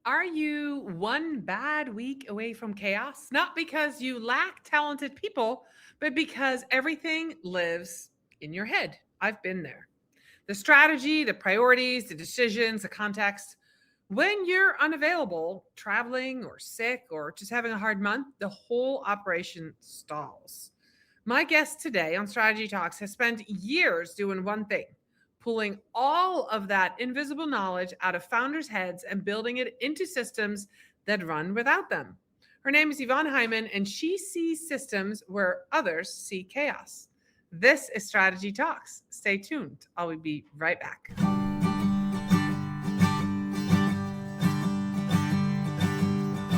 Are you one bad week away from chaos? Not because you lack talented people, but because everything lives in your head. I've been there. The strategy, the priorities, the decisions, the context. When you're unavailable, traveling or sick or just having a hard month, the whole operation stalls. My guest today on Strategy Talks has spent years doing one thing, pulling all of that invisible knowledge out of founders' heads and building it into systems that run without them. Her name is Yvonne Heimann, and she sees systems where others see chaos. This is Strategy Talks. Stay tuned. I'll be right back.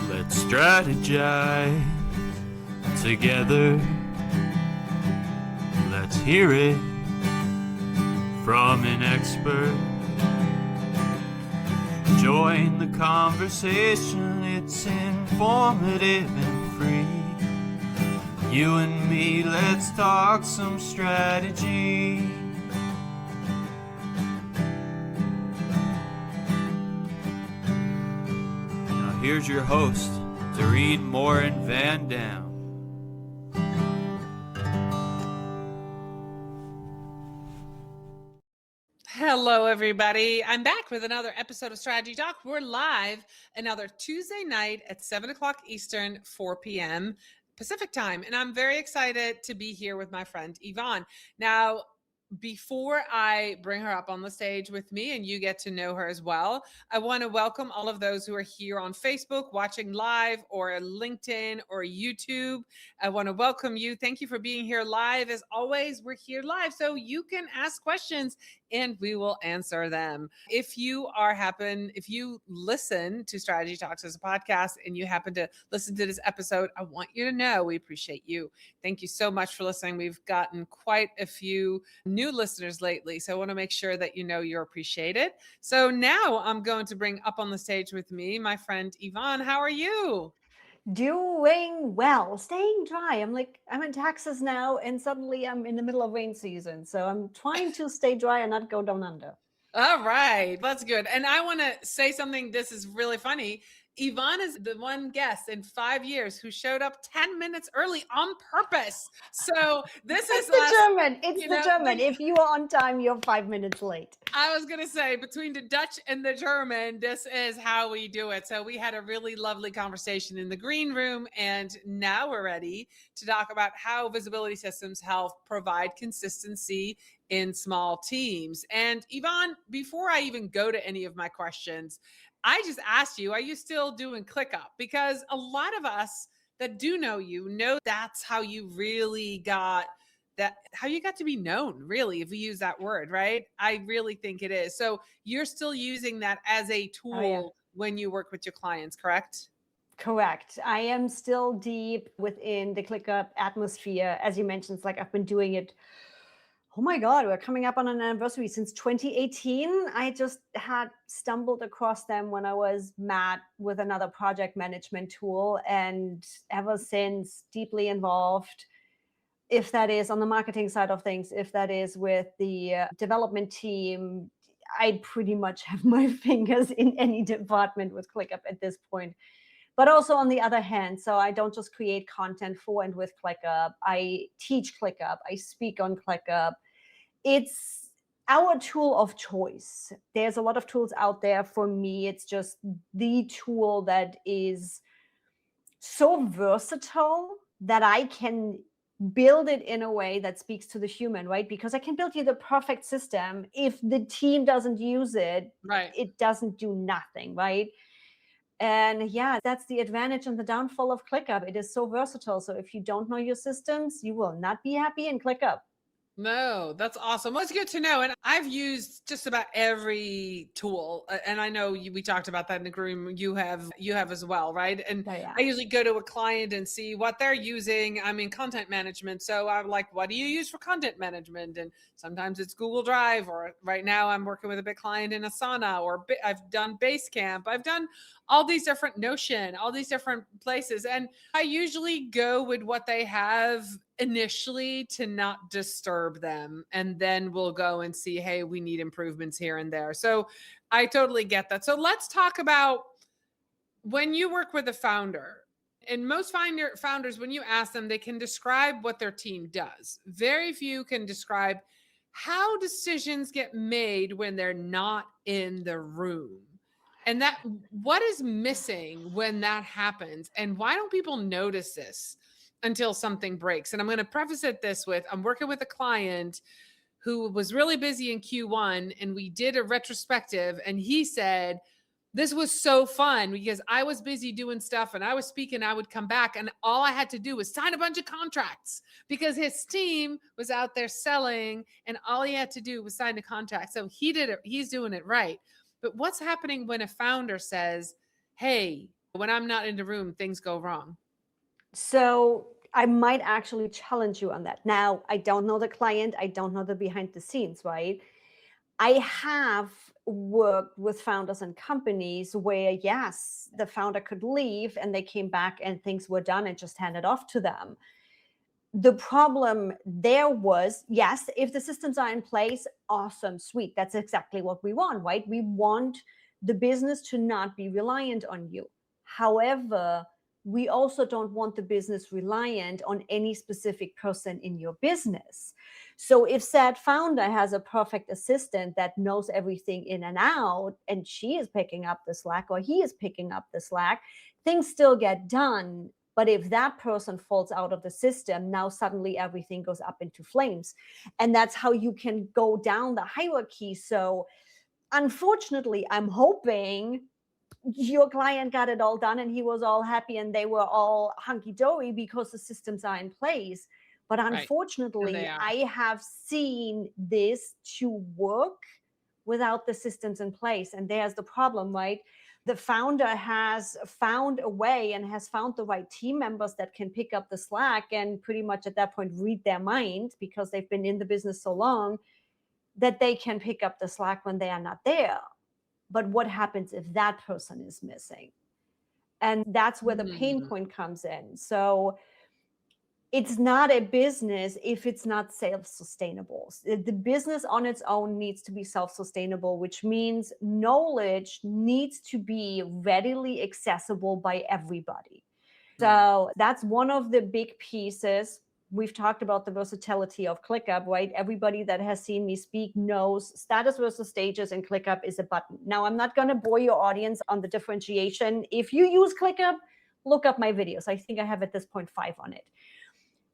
Let's strategize together. Let's hear it from an expert. Join the conversation, it's informative and free. You and me, let's talk some strategy. Now here's your host, Dorien Morin-van Dam. Hello, everybody. I'm back with another episode of Strategy Talk. We're live another Tuesday night at 7 o'clock Eastern, 4 p.m. Pacific time. And I'm very excited to be here with my friend Yvonne. Now, before I bring her up on the stage with me and you get to know her as well, I want to welcome all of those who are here on Facebook, watching live, or LinkedIn or YouTube. I want to welcome you. Thank you for being here live. As always, we're here live so you can ask questions and we will answer them. If you listen to Strategy Talks as a podcast and you happen to listen to this episode, I want you to know we appreciate you. Thank you so much for listening. We've gotten quite a few new listeners lately, so I want to make sure that you know you're appreciated. So now I'm going to bring up on the stage with me my friend Yvonne. How are you? Doing well, staying dry. I'm in Texas now, and suddenly I'm in the middle of rain season. So I'm trying to stay dry and not go down under. All right, that's good. And I want to say something. This is really funny. Yvonne is the one guest in 5 years who showed up 10 minutes early on purpose. So this It's is the us. German. It's the German. If you are on time, you're 5 minutes late. I was going to say, between the Dutch and the German, this is how we do it. So we had a really lovely conversation in the green room, and now we're ready to talk about how visibility systems help provide consistency in small teams. And Yvonne, before I even go to any of my questions, I just asked you, are you still doing ClickUp? Because a lot of us that do know you know that's how you really got how you got to be known, really, if we use that word, right? I really think it is. So you're still using that as a tool when you work with your clients, correct? Correct. I am still deep within the ClickUp atmosphere. As you mentioned, it's like I've been doing it. Oh my God, we're coming up on an anniversary since 2018. I just had stumbled across them when I was mad with another project management tool, and ever since deeply involved, if that is on the marketing side of things, if that is with the development team. I pretty much have my fingers in any department with ClickUp at this point. But also on the other hand, so I don't just create content for and with ClickUp. I teach ClickUp. I speak on ClickUp. It's our tool of choice. There's a lot of tools out there. For me, it's just the tool that is so versatile that I can build it in a way that speaks to the human, right? Because I can build you the perfect system. If the team doesn't use it, Right. it doesn't do nothing, right? And yeah, that's the advantage and the downfall of ClickUp. It is so versatile. So if you don't know your systems, you will not be happy in ClickUp. No, that's awesome. Well, it's good to know. And I've used just about every tool. And I know we talked about that in the room. You have as well, right? And Yeah. I usually go to a client and see what they're using. I'm in content management. So I'm like, what do you use for content management? And sometimes it's Google Drive, or right now I'm working with a big client in Asana, or I've done Basecamp. I've done all these different Notion, all these different places. And I usually go with what they have initially to not disturb them. And then we'll go and see, hey, we need improvements here and there. So I totally get that. So let's talk about when you work with a founder, and most founders, when you ask them, they can describe what their team does. Very few can describe how decisions get made when they're not in the room. And that, what is missing when that happens? And why don't people notice this until something breaks? And I'm going to preface it this with, I'm working with a client who was really busy in Q1, and we did a retrospective, and he said, this was so fun because I was busy doing stuff and I was speaking. I would come back and all I had to do was sign a bunch of contracts because his team was out there selling and all he had to do was sign a contract. So he did it. He's doing it right. But what's happening when a founder says, hey, when I'm not in the room, things go wrong? So I might actually challenge you on that. Now, I don't know the client. I don't know the behind the scenes, right? I have worked with founders and companies where, yes, the founder could leave and they came back and things were done and just handed off to them. The problem there was, yes, if the systems are in place, awesome, sweet. That's exactly what we want, right? We want the business to not be reliant on you. However, we also don't want the business reliant on any specific person in your business. So if said founder has a perfect assistant that knows everything in and out, and she is picking up the slack or he is picking up the slack, things still get done. But if that person falls out of the system, now suddenly everything goes up into flames. And that's how you can go down the hierarchy. So unfortunately, I'm hoping your client got it all done and he was all happy and they were all hunky-dory because the systems are in place. But unfortunately, Right. I have seen this to work without the systems in place. And there's the problem, right? The founder has found a way and has found the right team members that can pick up the slack and pretty much at that point read their mind because they've been in the business so long that they can pick up the slack when they are not there. But what happens if that person is missing? And that's where the pain point comes in. So it's not a business if it's not self-sustainable. The business on its own needs to be self-sustainable, which means knowledge needs to be readily accessible by everybody. So that's one of the big pieces. We've talked about the versatility of ClickUp, right? Everybody that has seen me speak knows status versus stages in ClickUp is a button. Now, I'm not going to bore your audience on the differentiation. If you use ClickUp, look up my videos. I think I have at this point 5 on it.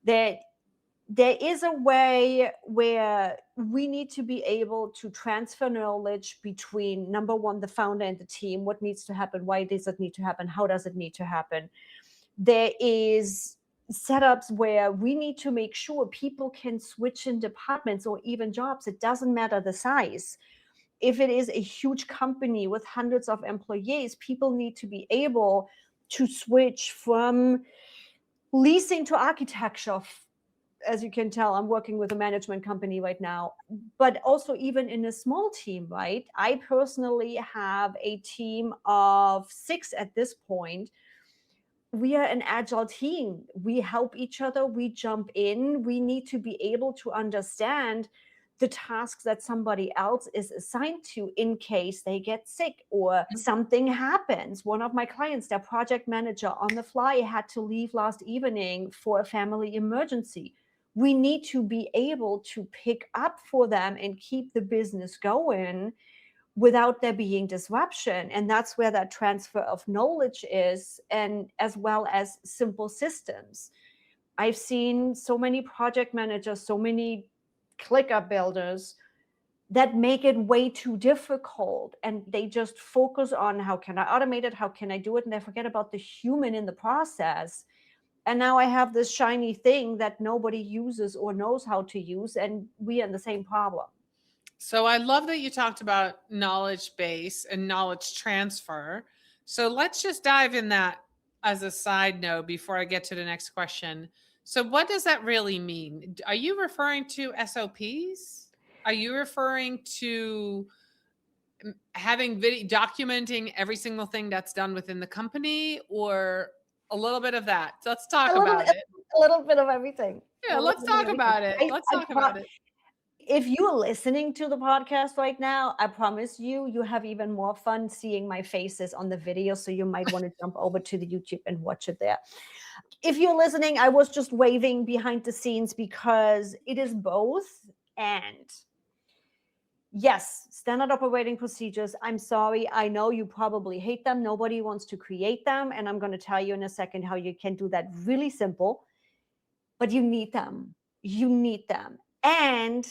There is a way where we need to be able to transfer knowledge between, number one, the founder and the team. What needs to happen? Why does it need to happen? How does it need to happen? There is setups where we need to make sure people can switch in departments or even jobs. It doesn't matter the size. If it is a huge company with hundreds of employees, people need to be able to switch from leasing to architecture. As you can tell, I'm working with a management company right now, but also even in a small team, right? I personally have a team of 6 at this point. We are an agile team. We help each other. We jump in. We need to be able to understand the tasks that somebody else is assigned to in case they get sick or something happens. One of my clients, their project manager on the fly had to leave last evening for a family emergency. We need to be able to pick up for them and keep the business going without there being disruption. And that's where that transfer of knowledge is, and as well as simple systems. I've seen so many project managers, so many ClickUp builders that make it way too difficult, and they just focus on how can I automate it, how can I do it, and they forget about the human in the process. And now I have this shiny thing that nobody uses or knows how to use, and we are in the same problem. So I love that you talked about knowledge base and knowledge transfer. So let's just dive in that as a side note before I get to the next question. So what does that really mean? Are you referring to SOPs? Are you referring to having video documenting every single thing that's done within the company, or a little bit of that? Let's talk about it. A little bit of everything. Yeah, let's talk about it. Let's talk about it. if you're listening to the podcast right now, I promise you have even more fun seeing my faces on the video. So you might want to jump over to the YouTube and watch it there. If you're listening, I was just waving behind the scenes because it is both. And yes, standard operating procedures. I'm sorry. I know you probably hate them. Nobody wants to create them. And I'm going to tell you in a second how you can do that really simple. But you need them. You need them. And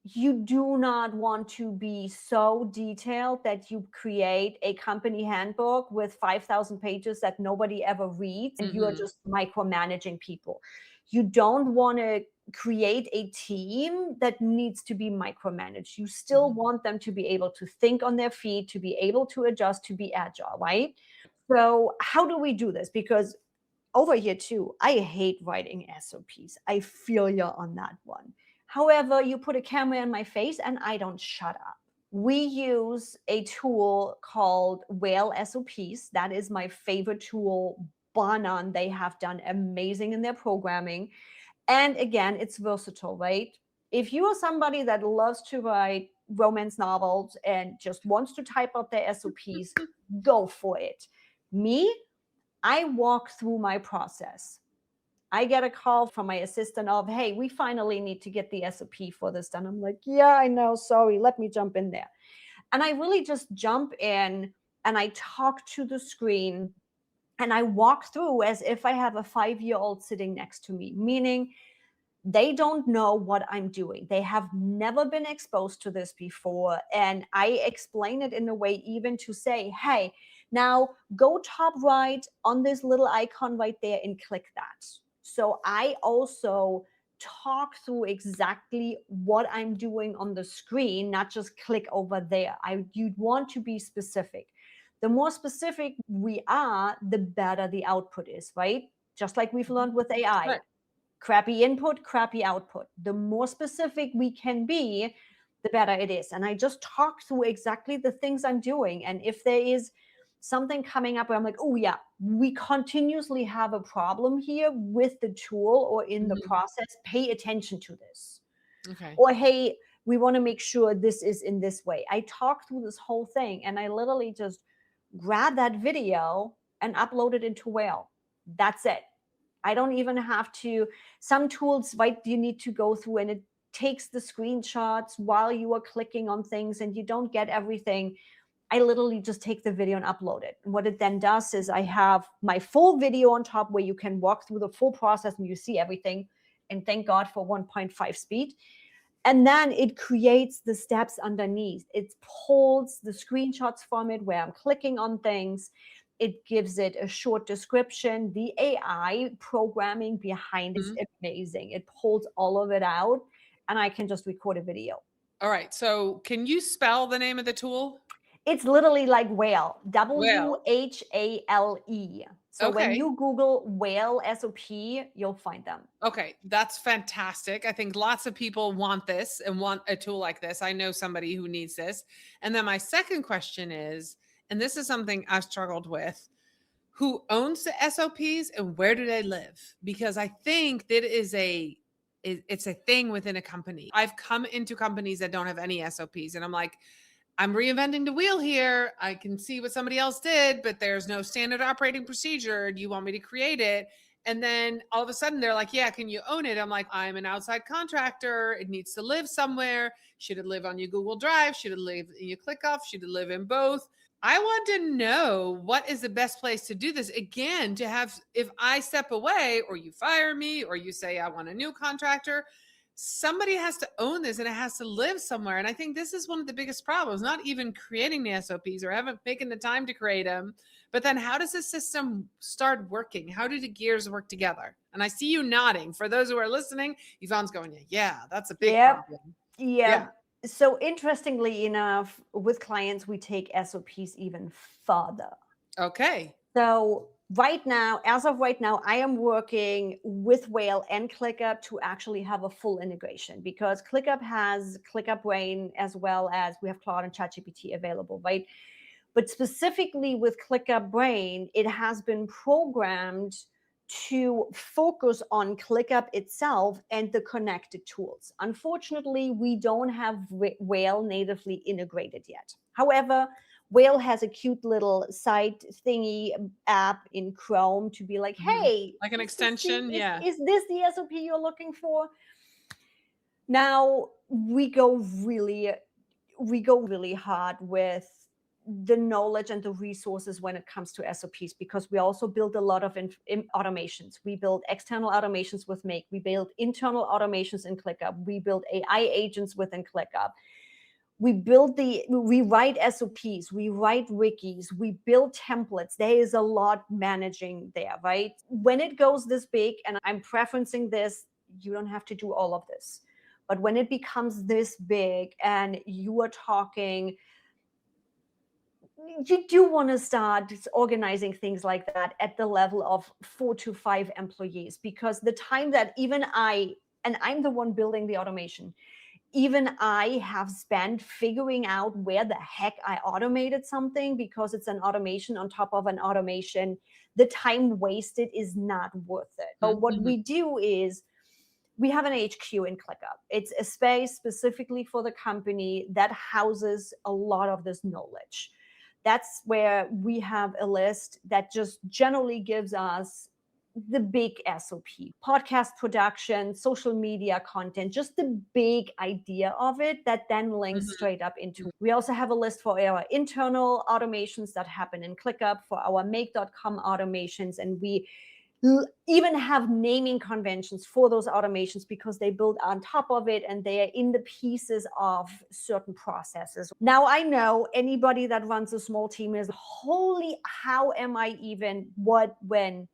you do not want to be so detailed that you create a company handbook with 5,000 pages that nobody ever reads and you are just micromanaging people. You don't want to create a team that needs to be micromanaged. You still want them to be able to think on their feet, to be able to adjust, to be agile, right? So how do we do this? Because over here too, I hate writing SOPs. I feel you on that one. However, you put a camera in my face and I don't shut up. We use a tool called Whale SOPs. That is my favorite tool, bar none. They have done amazing in their programming. And again, it's versatile, right? If you are somebody that loves to write romance novels and just wants to type out their SOPs, go for it. Me, I walk through my process. I get a call from my assistant of, hey, we finally need to get the SOP for this done. I'm like, yeah, I know, sorry, let me jump in there. And I really just jump in and I talk to the screen and I walk through as if I have a 5-year-old sitting next to me, meaning they don't know what I'm doing. They have never been exposed to this before. And I explain it in a way even to say, hey, now go top right on this little icon right there and click that. So I also talk through exactly what I'm doing on the screen, not just click over there. You'd want to be specific. The more specific we are, the better the output is, right? Just like we've learned with AI. Right. Crappy input, crappy output. The more specific we can be, the better it is. And I just talk through exactly the things I'm doing. And if there is something coming up where I'm like, oh yeah, we continuously have a problem here with the tool or in the process, pay attention to this. Okay. Or hey, we want to make sure this is in this way. I talk through this whole thing and I literally just grab that video and upload it into Whale. That's it. I don't even have to, some tools, right, you need to go through and it takes the screenshots while you are clicking on things and you don't get everything. I literally just take the video and upload it. And what it then does is I have my full video on top where you can walk through the full process and you see everything. And thank God for 1.5 speed. And then it creates the steps underneath. It pulls the screenshots from it where I'm clicking on things. It gives it a short description. The AI programming behind is amazing. It pulls all of it out and I can just record a video. All right. So can you spell the name of the tool? It's literally like Whale, Whale. WHALE. So when Okay. you Google Whale SOP, you'll find them. Okay, that's fantastic. I think lots of people want this and want a tool like this. I know somebody who needs this. And then my second question is, and this is something I've struggled with, who owns the SOPs and where do they live? Because I think that it's a thing within a company. I've come into companies that don't have any SOPs and I'm like, I'm reinventing the wheel here. I can see what somebody else did, but there's no standard operating procedure. Do you want me to create it? And then all of a sudden they're like, yeah, can you own it? I'm like, I'm an outside contractor. It needs to live somewhere. Should it live on your Google Drive? Should it live in your ClickUp? Should it live in both? I want to know what is the best place to do this. Again, to have, if I step away or you fire me or you say, I want a new contractor, somebody has to own this and it has to live somewhere. And I think this is one of the biggest problems, not even creating the SOPs or haven't taken the time to create them, but then how does the system start working? How do the gears work together? And I see you nodding. For those who are listening, Yvonne's going, yeah, that's a big problem. Yeah. So interestingly enough, with clients, we take SOPs even further. Okay. So right now, as of right now, I am working with Whale and ClickUp to actually have a full integration because ClickUp has ClickUp Brain as well as we have Claude and ChatGPT available, right? But specifically with ClickUp Brain, it has been programmed to focus on ClickUp itself and the connected tools. Unfortunately, we don't have Whale natively integrated yet. However, Whale has a cute little site thingy app in Chrome to be like, hey, like an extension. Is this the SOP you're looking for? Now we go really hard with the knowledge and the resources when it comes to SOPs, because we also build a lot of automations. We build external automations with Make. We build internal automations in ClickUp. We build AI agents within ClickUp. We write SOPs, we write wikis, we build templates. There is a lot managing there, right? When it goes this big, and I'm preferencing this, you don't have to do all of this. But when it becomes this big and you are talking, you do want to start organizing things like that at the level of 4 to 5 employees, because the time that even and I'm the one building the automation, even I have spent figuring out where the heck I automated something, because it's an automation on top of an automation. The time wasted is not worth it. But what we do is we have an HQ in ClickUp. It's a space specifically for the company that houses a lot of this knowledge. That's where we have a list that just generally gives us the big SOP, podcast production, social media content, just the big idea of it that then links straight up into. We also have a list for our internal automations that happen in ClickUp, for our make.com automations, and we even have naming conventions for those automations because they build on top of it and they are in the pieces of certain processes. Now, I know anybody that runs a small team is, holy, how am I even, what, when?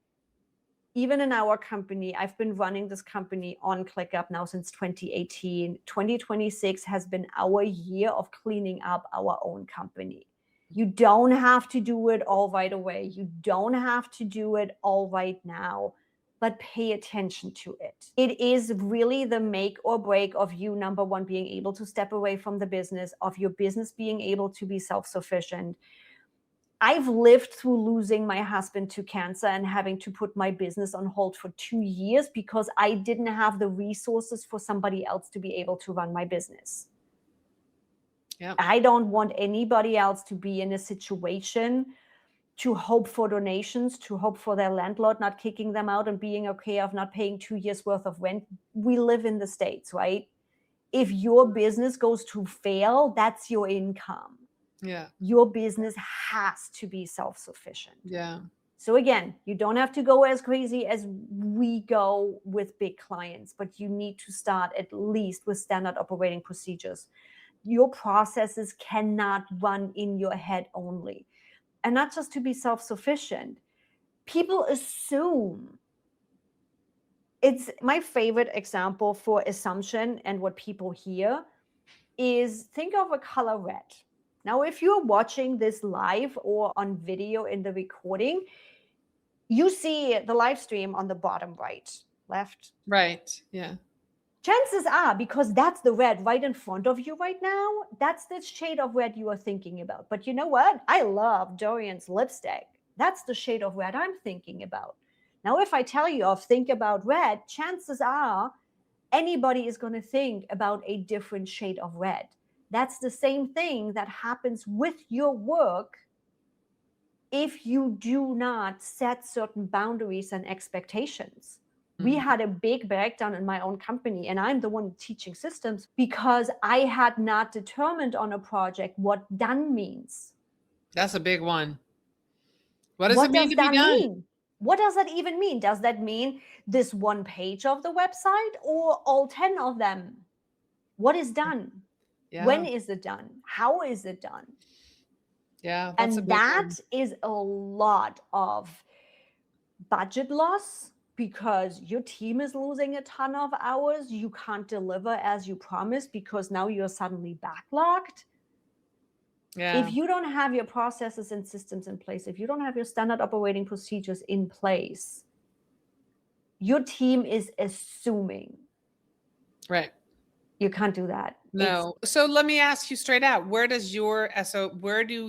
Even in our company, I've been running this company on ClickUp now since 2018. 2026 has been our year of cleaning up our own company. You don't have to do it all right away. You don't have to do it all right now, but pay attention to it. It is really the make or break of you, number one, being able to step away from the business, of your business being able to be self-sufficient. I've lived through losing my husband to cancer and having to put my business on hold for 2 years because I didn't have the resources for somebody else to be able to run my business. Yep. I don't want anybody else to be in a situation to hope for donations, to hope for their landlord not kicking them out and being okay of not paying 2 years worth of rent. We live in the States, right? If your business goes to fail, that's your income. Yeah. Your business has to be self-sufficient. Yeah. So again, you don't have to go as crazy as we go with big clients, but you need to start at least with standard operating procedures. Your processes cannot run in your head only. And not just to be self-sufficient. People assume. It's my favorite example for assumption and what people hear is, think of a color red. Now, if you're watching this live or on video in the recording, you see the live stream on the bottom right, left. Right, yeah. Chances are, because that's the red right in front of you right now, that's the shade of red you are thinking about. But you know what? I love Dorien's lipstick. That's the shade of red I'm thinking about. Now, if I tell you of think about red, chances are anybody is going to think about a different shade of red. That's the same thing that happens with your work if you do not set certain boundaries and expectations. We had a big breakdown in my own company, and I'm the one teaching systems because I had not determined on a project what done means. That's a big one. What does it mean to be done? What does that even mean? Does that mean this one page of the website or all 10 of them? What is done? Yeah. When is it done? How is it done? Yeah. That's and that is a lot of budget loss because your team is losing a ton of hours. You can't deliver as you promised because now you're suddenly backlogged. Yeah. If you don't have your processes and systems in place, if you don't have your standard operating procedures in place, your team is assuming. Right. You can't do that. No. So let me ask you straight out, where do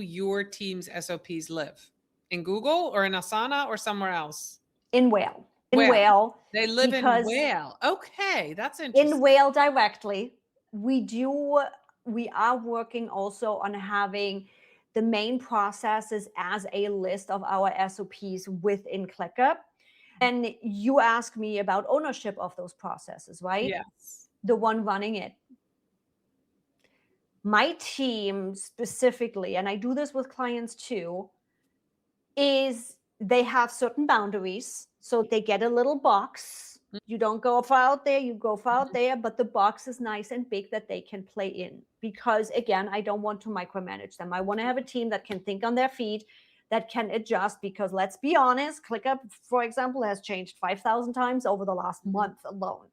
your team's SOPs live? In Google or in Asana or somewhere else? In Whale. in Whale. They live in because Whale. Okay, that's interesting. in Whale directly. We are working also on having the main processes as a list of our SOPs within ClickUp. And you ask me about ownership of those processes, right? Yes. The one running it. My team specifically, and I do this with clients too, is they have certain boundaries. So they get a little box. You don't go far out there, you go far out there, but the box is nice and big that they can play in. Because again, I don't want to micromanage them. I want to have a team that can think on their feet, that can adjust, because let's be honest, ClickUp, for example, has changed 5,000 times over the last month alone.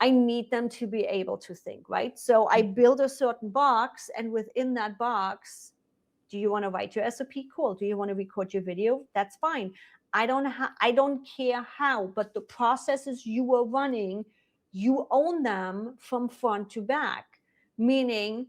I need them to be able to think, right? So I build a certain box, and within that box, do you want to write your SOP? Cool. Do you want to record your video? That's fine. I don't care how, but the processes you are running, you own them from front to back. Meaning,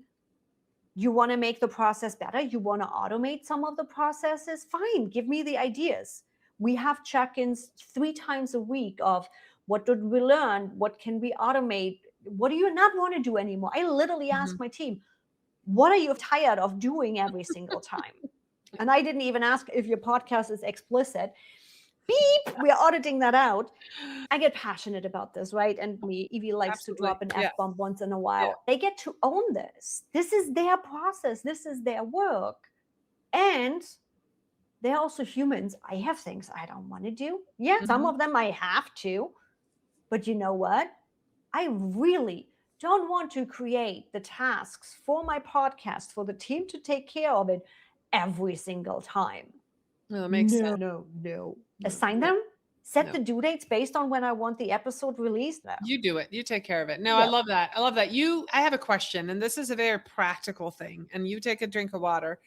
you want to make the process better, you want to automate some of the processes, fine, give me the ideas. We have check-ins 3 times a week of what did we learn, what can we automate, what do you not want to do anymore? I literally ask my team, what are you tired of doing every single time? And I didn't even ask if your podcast is explicit. Beep, we are auditing that out. I get passionate about this, right? And Yvi likes to drop an F-bomb once in a while. Yeah. They get to own this. This is their process. This is their work. And they're also humans. I have things I don't want to do. Yeah, some of them I have to. But you know what? I really don't want to create the tasks for my podcast, for the team to take care of it every single time. No, that makes sense. No. Assign them, set the due dates based on when I want the episode released. No. You do it. You take care of it. No, I love that. I love that. I have a question, and this is a very practical thing, and you take a drink of water.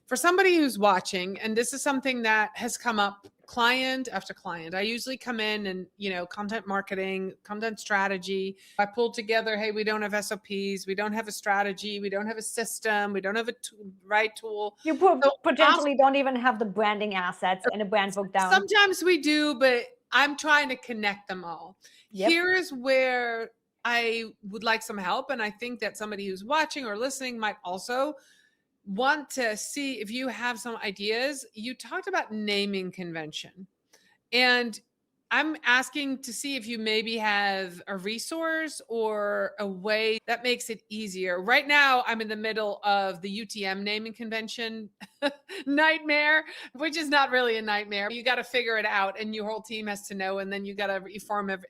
For somebody who's watching, and this is something that has come up client after client, I usually come in and, content marketing, content strategy. I pull together, hey, we don't have SOPs. We don't have a strategy. We don't have a system. We don't have a right tool. You potentially don't even have the branding assets and a brand book down. Sometimes we do, but I'm trying to connect them all. Yep. Here's where I would like some help. And I think that somebody who's watching or listening might also want to see if you have some ideas. You talked about naming convention, and I'm asking to see if you maybe have a resource or a way that makes it easier. Right now, I'm in the middle of the UTM naming convention nightmare, which is not really a nightmare. You got to figure it out, and your whole team has to know, and then you got to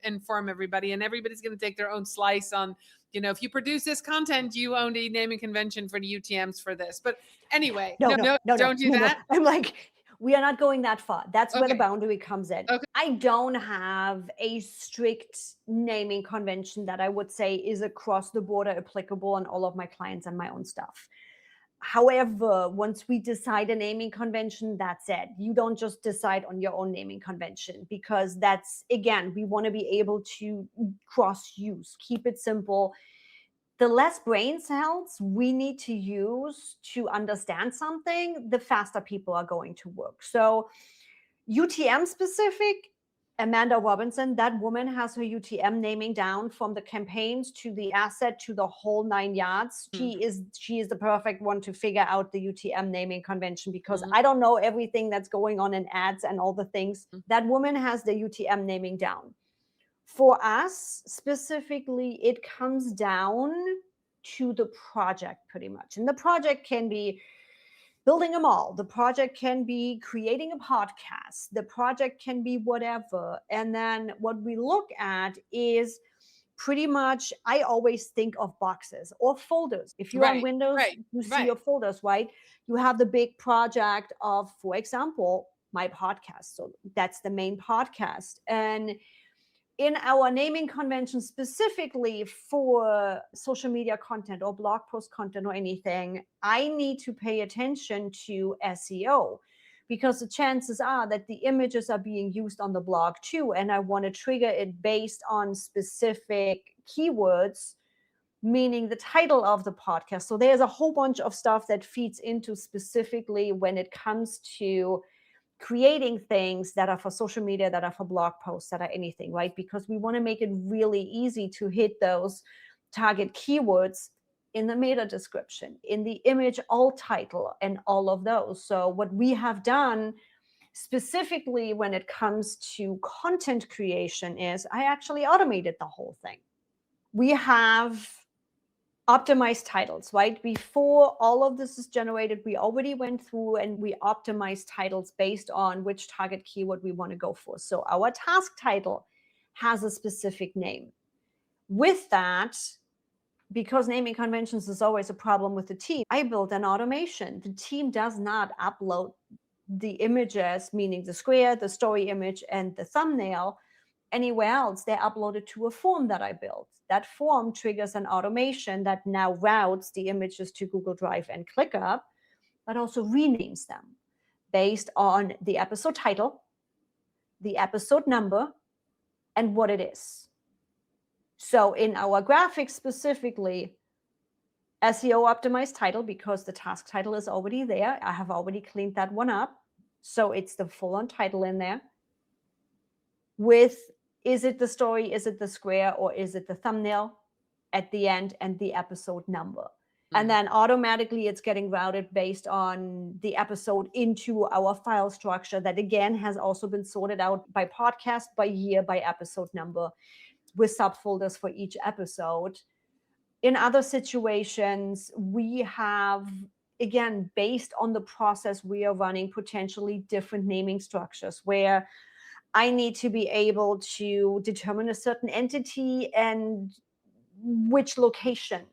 inform everybody, and everybody's going to take their own slice on, if you produce this content, you own a naming convention for the UTMs for this. But anyway, no, don't do that. No. I'm like, we are not going that far. That's where the boundary comes in. Okay. I don't have a strict naming convention that I would say is across the border applicable on all of my clients and my own stuff. However, once we decide a naming convention, that's it. You don't just decide on your own naming convention, because that's, again, we want to be able to cross-use, keep it simple. The less brain cells we need to use to understand something, the faster people are going to work. So UTM specific, Amanda Robinson, that woman has her UTM naming down from the campaigns to the asset to the whole 9 yards. She is the perfect one to figure out the UTM naming convention, because I don't know everything that's going on in ads and all the things. That woman has the UTM naming down. For us specifically, it comes down to the project pretty much. And the project can be building a mall. The project can be creating a podcast. The project can be whatever. And then what we look at is pretty much, I always think of boxes or folders. If you're on Windows, you see your folders, right? You have the big project of, for example, my podcast. So that's the main podcast. And in our naming convention, specifically for social media content or blog post content or anything, I need to pay attention to SEO, because the chances are that the images are being used on the blog too. And I want to trigger it based on specific keywords, meaning the title of the podcast. So there's a whole bunch of stuff that feeds into specifically when it comes to creating things that are for social media, that are for blog posts, that are anything, right? Because we want to make it really easy to hit those target keywords in the meta description, in the image alt title, and all of those. So what we have done specifically when it comes to content creation is I actually automated the whole thing. We have optimized titles, right? Before all of this is generated, we already went through and we optimized titles based on which target keyword we want to go for. So our task title has a specific name. With that, because naming conventions is always a problem with the team, I built an automation. The team does not upload the images, meaning the square, the story image, and the thumbnail, anywhere else. They upload it to a form that I built. That form triggers an automation that now routes the images to Google Drive and ClickUp, but also renames them based on the episode title, the episode number, and what it is. So in our graphics specifically, SEO optimized title, because the task title is already there. I have already cleaned that one up. So it's the full-on title in there with, is it the story, is it the square, or is it the thumbnail at the end, and the episode number. And then automatically it's getting routed based on the episode into our file structure that again has also been sorted out by podcast, by year, by episode number, with subfolders for each episode. In other situations, we have, again, based on the process we are running, potentially different naming structures where I need to be able to determine a certain entity and which location.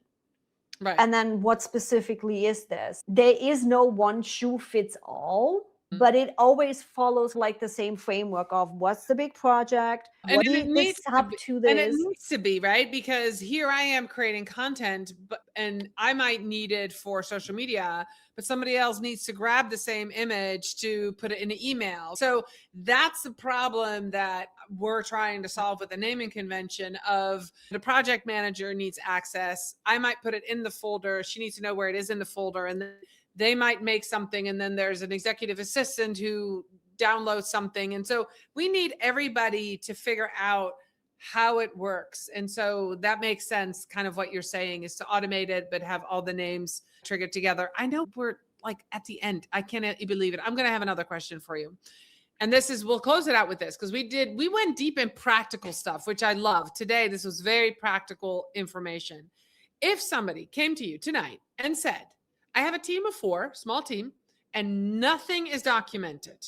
Right. And then what specifically is this? There is no one shoe fits all, but it always follows like the same framework of what's the big project, what And it needs up to this. And it needs to be, right? Because here I am creating content, and I might need it for social media, but somebody else needs to grab the same image to put it in an email. So that's the problem that we're trying to solve with the naming convention of the project manager needs access. I might put it in the folder. She needs to know where it is in the folder. And then they might make something, and then there's an executive assistant who downloads something. And so we need everybody to figure out how it works. And so that makes sense. Kind of what you're saying is to automate it, but have all the names triggered together. I know we're like at the end. I can't believe it. I'm going to have another question for you. And this is, we'll close it out with this because we went deep in practical stuff, which I love. Today, this was very practical information. If somebody came to you tonight and said, I have a team of 4, small team, and nothing is documented.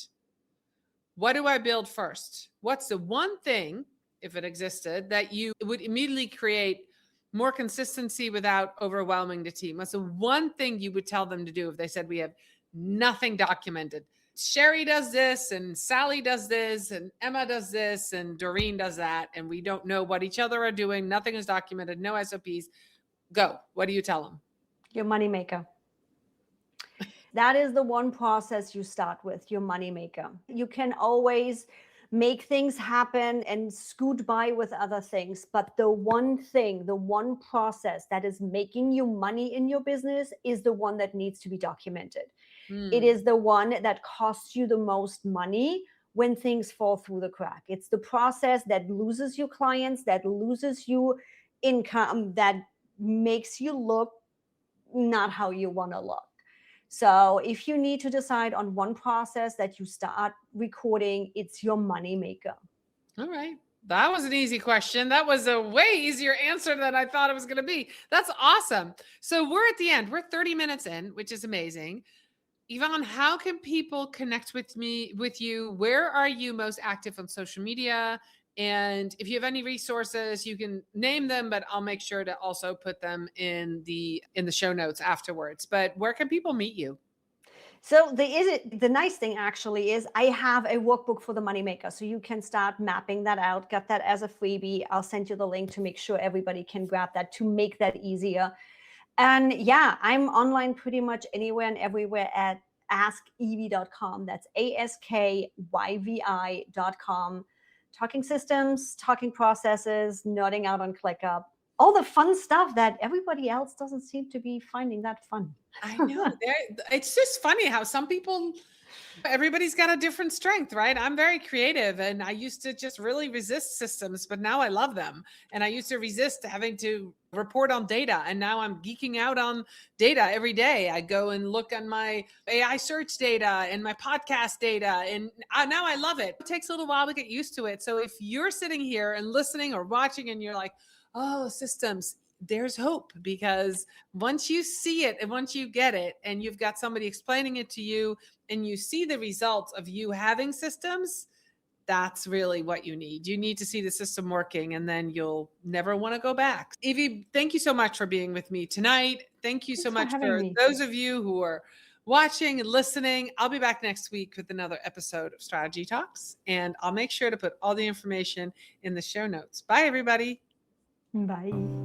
What do I build first? What's the one thing, if it existed, that you would immediately create more consistency without overwhelming the team? What's the one thing you would tell them to do if they said we have nothing documented? Sherry does this, and Sally does this, and Emma does this, and Doreen does that, and we don't know what each other are doing. Nothing is documented, no SOPs. Go. What do you tell them? Your moneymaker. That is the one process you start with, your moneymaker. You can always make things happen and scoot by with other things. But the one thing, the one process that is making you money in your business is the one that needs to be documented. It is the one that costs you the most money when things fall through the crack. It's the process that loses you clients, that loses you income, that makes you look not how you want to look. So if you need to decide on one process that you start recording, it's your money maker. All right. That was an easy question. That was a way easier answer than I thought it was going to be. That's awesome. So we're at the end. We're 30 minutes in, which is amazing. Yvonne, how can people connect with you? Where are you most active on social media? And if you have any resources, you can name them, but I'll make sure to also put them in the show notes afterwards. But where can people meet you? So the nice thing actually is I have a workbook for the moneymaker. So you can start mapping that out, get that as a freebie. I'll send you the link to make sure everybody can grab that, to make that easier. And yeah, I'm online pretty much anywhere and everywhere at askyvi.com. That's ASKYVI.com. Talking systems, talking processes, nerding out on ClickUp, all the fun stuff that everybody else doesn't seem to be finding that fun. I know. It's just funny how some people Everybody's got a different strength, right? I'm very creative and I used to just really resist systems, but now I love them. And I used to resist having to report on data. And now I'm geeking out on data every day. I go and look on my AI search data and my podcast data. And now I love it. It takes a little while to get used to it. So if you're sitting here and listening or watching and you're like, oh, systems, there's hope, because once you see it and once you get it and you've got somebody explaining it to you and you see the results of you having systems, that's really what you need. You need to see the system working, and then you'll never want to go back. Yvi, thank you so much for being with me tonight. Thank you so much for those of you who are watching and listening. I'll be back next week with another episode of Strategy Talks, and I'll make sure to put all the information in the show notes. Bye, everybody. Bye.